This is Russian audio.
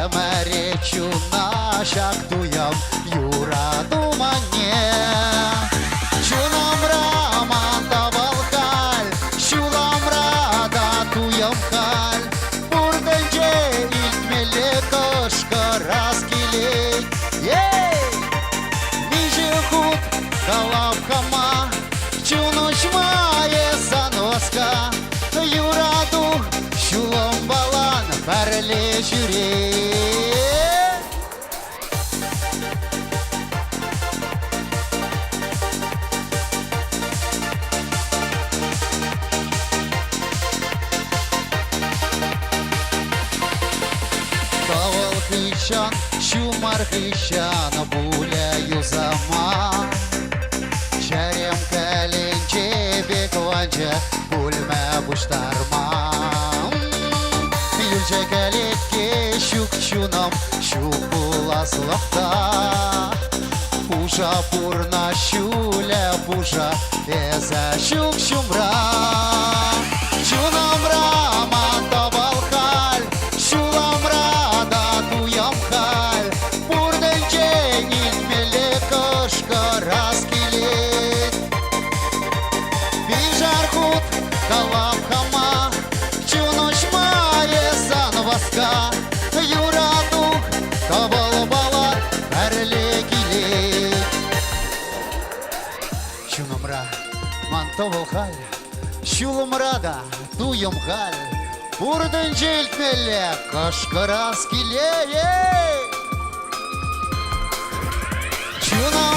Темеречу нашак туям Юра думане. Чунам раманда балкаль, Шулам рада туям халь. Бурденже илтмеле кошка раскилей. Нижехут калавкама, Чунушмае заноска. Юраду Шулам балан перле жүре. Хыщан, шумар хыщан, буля юзама. Черем калинче бекванче, бульме буштарма. Юльче калитке щук чунам, щук буласлахта. Пужа пурна щуля пужа, еза щук шумра. Чунам рама табалхаль, Шулам рада туям халь. Бурденче нильтмеле кошка раскилет. Бижархут калавхама, Чунушмае занваска. Юраду кабалбала перле килет. Чунамра мантовалхаль, Шуламрада туям халь. Бурденче илтмеле кошка раскилет. Чунам